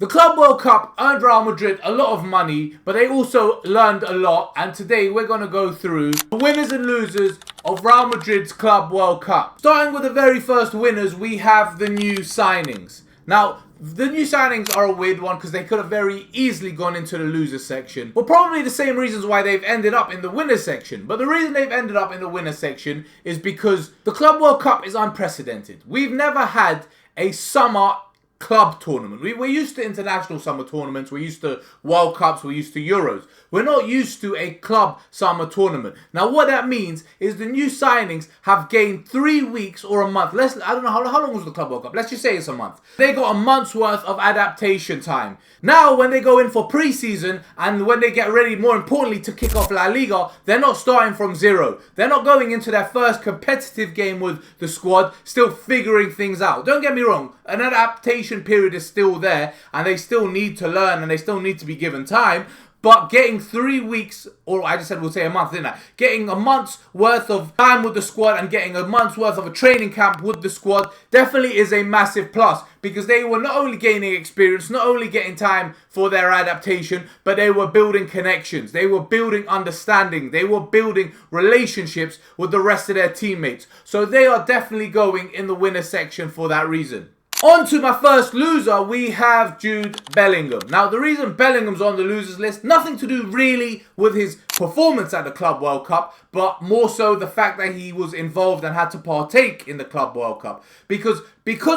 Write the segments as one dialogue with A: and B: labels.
A: The Club World Cup earned Real Madrid a lot of money, but they also learned a lot. And today we're going to go through the winners and losers of Real Madrid's Club World Cup. Starting with the very first winners, we have the new signings. Now, the new signings are a weird one because they could have very easily gone into the loser section. For probably the same reasons why they've ended up in the winner section. But the reason they've ended up in the winner section is because the Club World Cup is unprecedented. We've never had a summer club tournament. We're used to international summer tournaments, we're used to World Cups, we're used to Euros. We're not used to a club summer tournament. Now what that means is the new signings have gained 3 weeks or a month. I don't know, how long was the Club World Cup? Let's just say it's a month. They got a month's worth of adaptation time. Now when they go in for pre-season and when they get ready, more importantly, to kick off La Liga, they're not starting from zero. They're not going into their first competitive game with the squad, still figuring things out. Don't get me wrong, an adaptation period is still there and they still need to learn and they still need to be given time. But getting 3 weeks, or I just said we'll say a month, didn't I? Getting a month's worth of time with the squad and getting a month's worth of a training camp with the squad definitely is a massive plus. Because they were not only gaining experience, not only getting time for their adaptation, but they were building connections. They were building understanding. They were building relationships with the rest of their teammates. So they are definitely going in the winner section for that reason. On to my first loser, we have Jude Bellingham. Now, the reason Bellingham's on the losers list, nothing to do really with his performance at the Club World Cup, but more so the fact that he was involved and had to partake in the Club World Cup. Because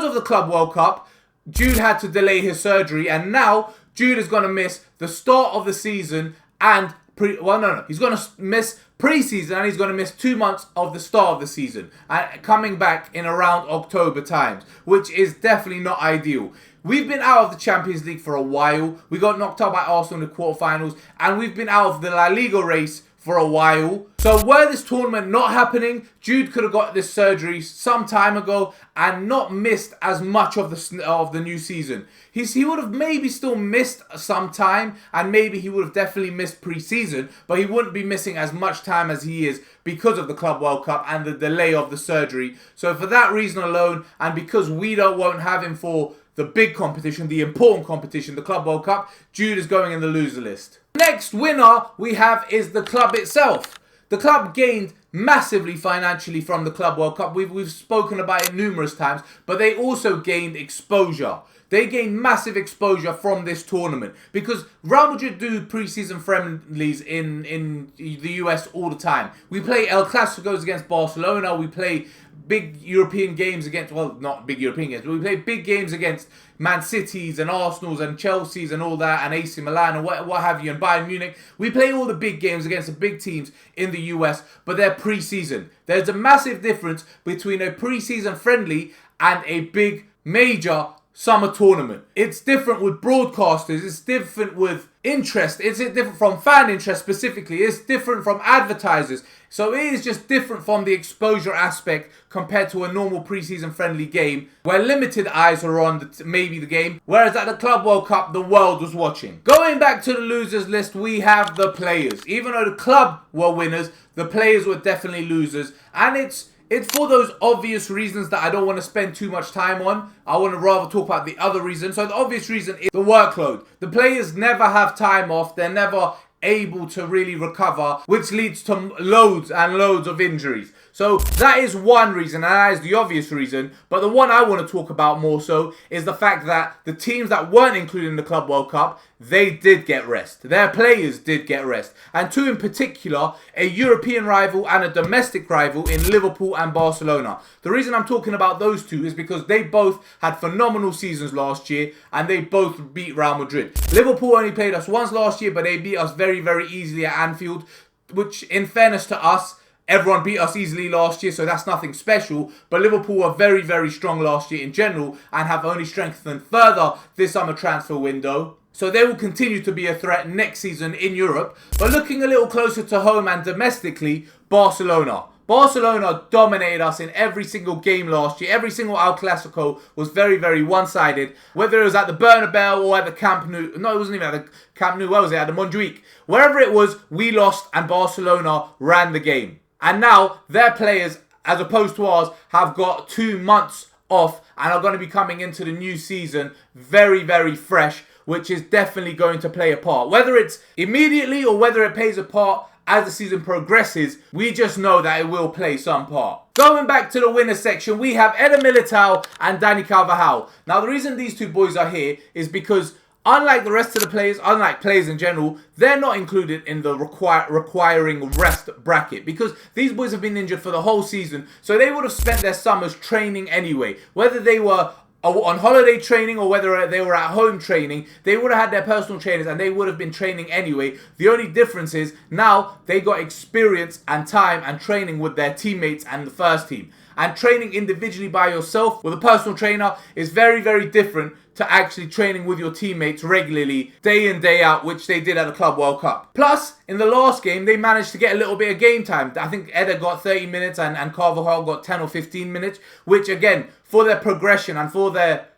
A: of the Club World Cup, Jude had to delay his surgery, and now Jude is going to miss the start of the season and he's going to miss pre-season and he's going to miss 2 months of the start of the season and coming back in around October times, which is definitely not ideal. We've been out of the Champions League for a while. We got knocked out by Arsenal in the quarterfinals and we've been out of the La Liga race for a while. So were this tournament not happening, Jude could have got this surgery some time ago and not missed as much of the new season. He would have maybe still missed some time and maybe he would have definitely missed pre-season, but he wouldn't be missing as much time as he is because of the Club World Cup and the delay of the surgery. So for that reason alone, and because we won't have him for the big competition, the important competition, the Club World Cup, Jude is going in the loser list. Next winner we have is the club itself. The club gained massively financially from the Club World Cup. We've spoken about it numerous times, but they also gained exposure. They gained massive exposure from this tournament because Real Madrid do pre-season friendlies in the US all the time. We play El Clasicos against Barcelona. We play big European games against, well, not big European games, but we play big games against Man Cities and Arsenals and Chelseas and all that, and AC Milan and what have you, and Bayern Munich. We play all the big games against the big teams in the US, but they're pre-season. There's a massive difference between a pre-season friendly and a big major summer tournament. It's different with broadcasters, it's different with interest, it's different from fan interest specifically, it's different from advertisers. So it is just different from the exposure aspect compared to a normal pre-season friendly game where limited eyes are on maybe the game, whereas at the Club World Cup the world was watching. Going back to the losers list, we have the players. Even though the club were winners, the players were definitely losers, and it's for those obvious reasons that I don't want to spend too much time on. I want to rather talk about the other reason. So the obvious reason is the workload. The players never have time off. They're never able to really recover, which leads to loads and loads of injuries. So that is one reason, and that is the obvious reason. But the one I want to talk about more so is the fact that the teams that weren't included in the Club World Cup, they did get rest. Their players did get rest. And two in particular, a European rival and a domestic rival in Liverpool and Barcelona. The reason I'm talking about those two is because they both had phenomenal seasons last year and they both beat Real Madrid. Liverpool only played us once last year, but they beat us very, very easily at Anfield, which in fairness to us, everyone beat us easily last year, so that's nothing special. But Liverpool were very, very strong last year in general and have only strengthened further this summer transfer window. So they will continue to be a threat next season in Europe. But looking a little closer to home and domestically, Barcelona. Barcelona dominated us in every single game last year. Every single El Clasico was very, very one-sided. Whether it was at the Bernabeu or at the Camp Nou. No, it wasn't even at the Camp Nou. Where was it? At the Montjuic. Wherever it was, we lost and Barcelona ran the game. And now their players, as opposed to ours, have got 2 months off and are going to be coming into the new season very, very fresh which is definitely going to play a part. Whether it's immediately or whether it plays a part as the season progresses, we just know that it will play some part. Going back to the winner section, we have Eder Militao and Dani Carvajal. Now, the reason these two boys are here is because unlike the rest of the players, unlike players in general, they're not included in the requiring rest bracket because these boys have been injured for the whole season, so they would have spent their summers training anyway. Whether they were on holiday training or whether they were at home training, they would have had their personal trainers and they would have been training anyway. The only difference is now they got experience and time and training with their teammates and the first team. And training individually by yourself with a personal trainer is very, very different to actually training with your teammates regularly, day in, day out, which they did at the Club World Cup. Plus, in the last game, they managed to get a little bit of game time. I think Eder got 30 minutes and Carvajal got 10 or 15 minutes, which again, for their progression and for their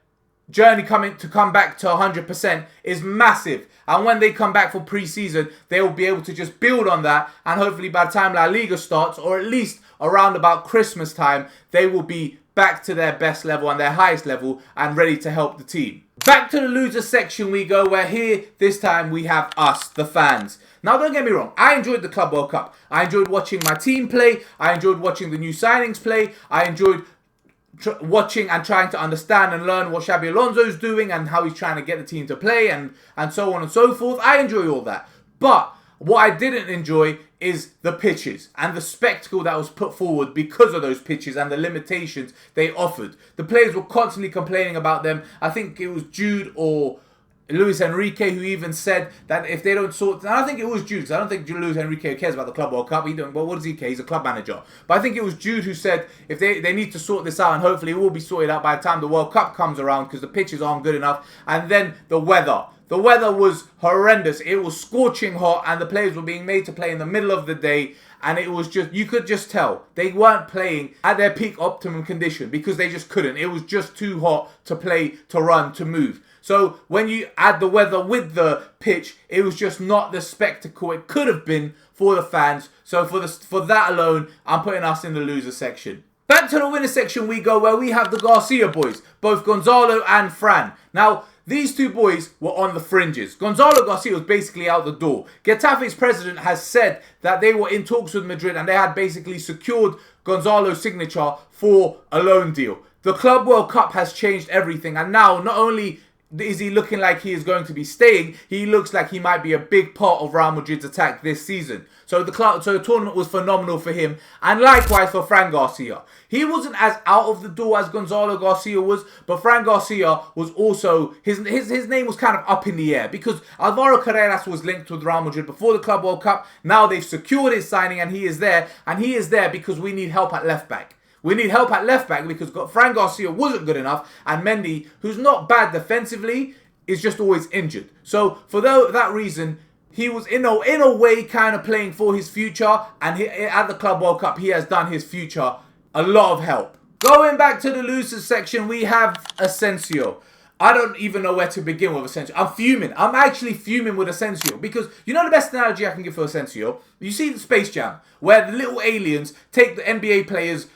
A: journey to come back to 100% is massive. And when they come back for pre-season, they will be able to just build on that, and hopefully by the time La Liga starts, or at least around about Christmas time, they will be back to their best level and their highest level and ready to help the team. Back to the loser section we go, where here, this time, we have us, the fans. Now, don't get me wrong, I enjoyed the Club World Cup. I enjoyed watching my team play. I enjoyed watching the new signings play. I enjoyed watching and trying to understand and learn what Xabi Alonso is doing and how he's trying to get the team to play and so on and so forth. I enjoy all that. But what I didn't enjoy is the pitches and the spectacle that was put forward because of those pitches and the limitations they offered. The players were constantly complaining about them. I think it was Jude or Luis Enrique who even said that if they don't sort... And I think it was Jude, because I don't think Luis Enrique cares about the Club World Cup. Well, what does he care? He's a club manager. But I think it was Jude who said if they need to sort this out, and hopefully it will be sorted out by the time the World Cup comes around because the pitches aren't good enough. And then the weather. The weather was horrendous. It was scorching hot and the players were being made to play in the middle of the day. And it was just, you could just tell they weren't playing at their peak optimum condition because they just couldn't. It was just too hot to play, to run, to move. So when you add the weather with the pitch, it was just not the spectacle it could have been for the fans. So for that alone, I'm putting us in the loser section. Back to the winner section we go, where we have the Garcia boys, both Gonzalo and Fran. Now, these two boys were on the fringes. Gonzalo Garcia was basically out the door. Getafe's president has said that they were in talks with Madrid and they had basically secured Gonzalo's signature for a loan deal. The Club World Cup has changed everything, and now not only is he looking like he is going to be staying, he looks like he might be a big part of Real Madrid's attack this season. So the tournament was phenomenal for him, and likewise for Fran Garcia. He wasn't as out of the door as Gonzalo Garcia was, but Fran Garcia was also, his name was kind of up in the air because Alvaro Carreras was linked with Real Madrid before the Club World Cup. Now they've secured his signing and he is there because we need help at left back. We need help at left back because Fran Garcia wasn't good enough, and Mendy, who's not bad defensively, is just always injured. So for that reason, he was in a way kind of playing for his future, and at the Club World Cup, he has done his future a lot of help. Going back to the losers section, we have Asensio. I don't even know where to begin with Asensio. I'm fuming. I'm actually fuming with Asensio because you know the best analogy I can give for Asensio? You see the Space Jam, where the little aliens take the NBA players'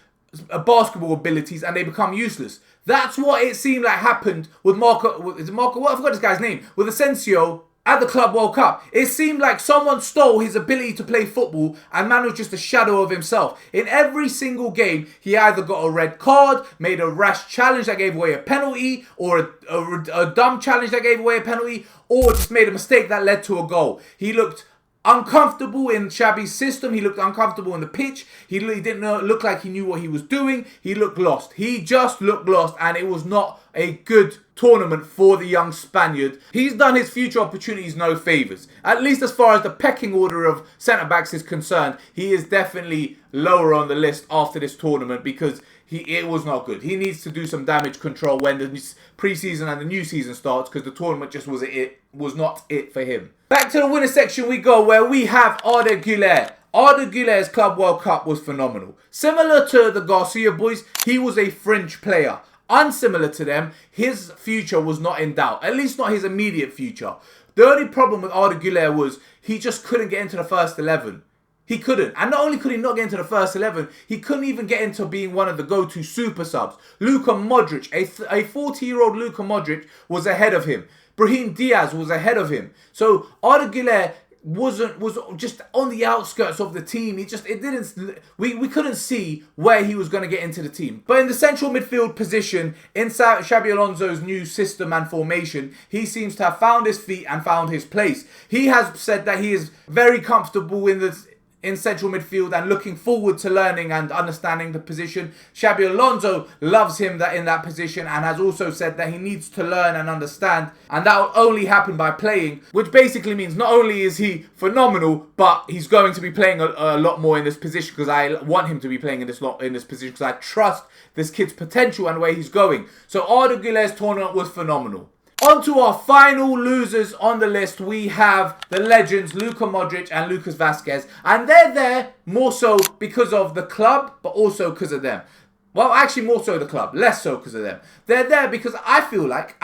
A: basketball abilities and they become useless. That's what it seemed like happened with Marco. Is it Marco? What? I forgot this guy's name. With Asensio at the Club World Cup. It seemed like someone stole his ability to play football and man was just a shadow of himself. In every single game, he either got a red card, made a rash challenge that gave away a penalty, or a dumb challenge that gave away a penalty, or just made a mistake that led to a goal. He looked uncomfortable in Xabi's system. He looked uncomfortable in the pitch. He didn't look like he knew what he was doing. He looked lost. He just looked lost, and it was not a good tournament for the young Spaniard. He's done his future opportunities no favours. At least as far as the pecking order of centre-backs is concerned, he is definitely lower on the list after this tournament because it was not good. He needs to do some damage control when the pre-season and the new season starts because the tournament just was not it for him. Back to the winner section we go, where we have Arda Guler. Arda Guler's Club World Cup was phenomenal. Similar to the Garcia boys, he was a fringe player. Unsimilar to them, his future was not in doubt. At least not his immediate future. The only problem with Arda Guler was he just couldn't get into the first 11. He couldn't. And not only could he not get into the first 11, he couldn't even get into being one of the go-to super subs. Luka Modric, a 40-year-old Luka Modric was ahead of him. Brahim Diaz was ahead of him. So Arda Guler was just on the outskirts of the team. We couldn't see where he was going to get into the team. But in the central midfield position, in Xabi Alonso's new system and formation, he seems to have found his feet and found his place. He has said that he is very comfortable in central midfield and looking forward to learning and understanding the position. Xabi Alonso loves him in that position and has also said that he needs to learn and understand, and that will only happen by playing, which basically means not only is he phenomenal, but he's going to be playing a lot more in this position, because I want him to be playing in this position, because I trust this kid's potential and where he's going. So Arda Guler's tournament was phenomenal. On to our final losers on the list, we have the legends Luka Modric and Lucas Vazquez. And they're there more so because of the club, but also because of them. Well, actually more so the club, less so because of them. They're there because I feel like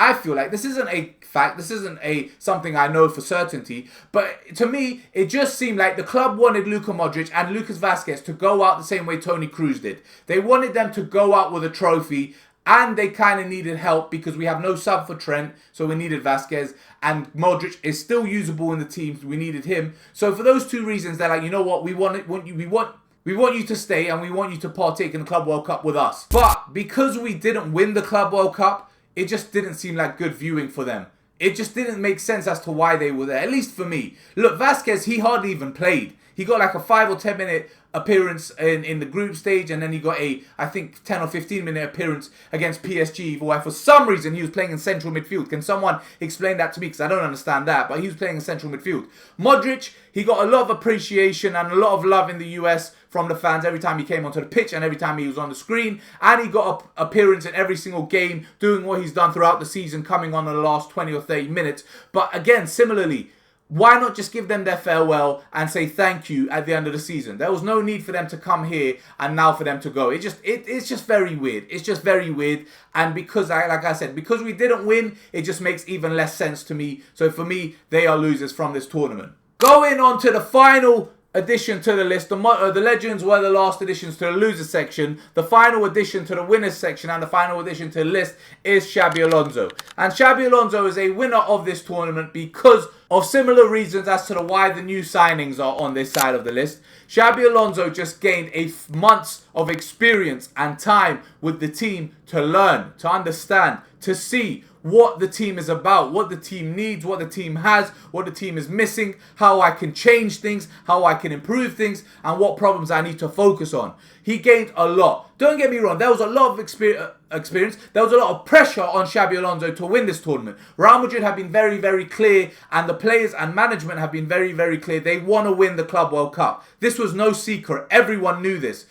A: this isn't a fact, this isn't something I know for certainty, but to me, it just seemed like the club wanted Luka Modric and Lucas Vazquez to go out the same way Toni Kroos did. They wanted them to go out with a trophy. And they kind of needed help because we have no sub for Trent, so we needed Vazquez. And Modric is still usable in the team, so we needed him. So for those two reasons, they're like, you know what, we want you to stay and we want you to partake in the Club World Cup with us. But because we didn't win the Club World Cup, it just didn't seem like good viewing for them. It just didn't make sense as to why they were there, at least for me. Look, Vazquez, he hardly even played. He got like a 5 or 10 minute appearance in the group stage, and then he got I think 10 or 15 minute appearance against PSG, where for some reason he was playing in central midfield. Can someone explain that to me? Because I don't understand that, but he was playing in central midfield. Modric, he got a lot of appreciation and a lot of love in the US from the fans every time he came onto the pitch and every time he was on the screen, and he got an appearance in every single game, doing what he's done throughout the season, coming on in the last 20 or 30 minutes. But again, similarly, why not just give them their farewell and say thank you at the end of the season? There was no need for them to come here and now for them to go. It's just very weird. It's just very weird. And because, like I said, because we didn't win, it just makes even less sense to me. So for me, they are losers from this tournament. Going on to the final addition to the list. The legends were the last additions to the losers section. The final addition to the winners section and the final addition to the list is Xabi Alonso. And Xabi Alonso is a winner of this tournament because of similar reasons as to why the new signings are on this side of the list. Xabi Alonso just gained months of experience and time with the team to learn, to understand, to see what the team is about, what the team needs, what the team has, what the team is missing, how I can change things, how I can improve things, and what problems I need to focus on. He gained a lot. Don't get me wrong, there was a lot of experience. There was a lot of pressure on Xabi Alonso to win this tournament. Real Madrid have been very, very clear, and the players and management have been very, very clear. They want to win the Club World Cup. This was no secret. Everyone knew this.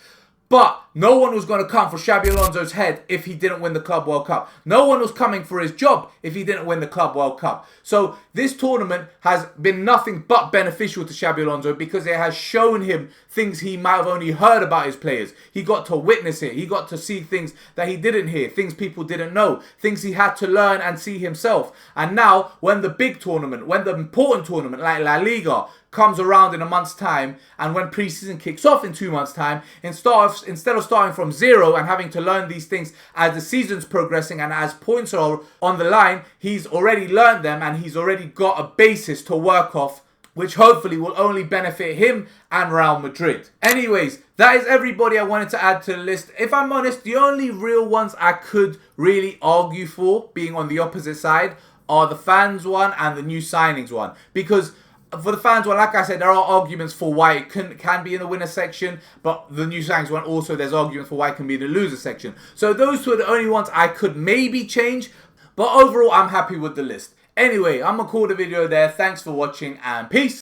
A: But no one was going to come for Xabi Alonso's head if he didn't win the Club World Cup. No one was coming for his job if he didn't win the Club World Cup. So this tournament has been nothing but beneficial to Xabi Alonso because it has shown him things he might have only heard about his players. He got to witness it. He got to see things that he didn't hear, things people didn't know, things he had to learn and see himself. And now when the big tournament, when the important tournament like La Liga comes around in a month's time, and when pre-season kicks off in 2 months' time, instead of starting from zero and having to learn these things as the season's progressing and as points are on the line, he's already learned them and he's already got a basis to work off, which hopefully will only benefit him and Real Madrid. Anyways, that is everybody I wanted to add to the list. If I'm honest, the only real ones I could really argue for being on the opposite side are the fans one and the new signings one, because for the fans one, like I said, there are arguments for why it can be in the winner section, but the new signings one also, there's arguments for why it can be in the loser section. So those two are the only ones I could maybe change, but overall I'm happy with the list. Anyway, I'm going to call the video there. Thanks for watching and peace.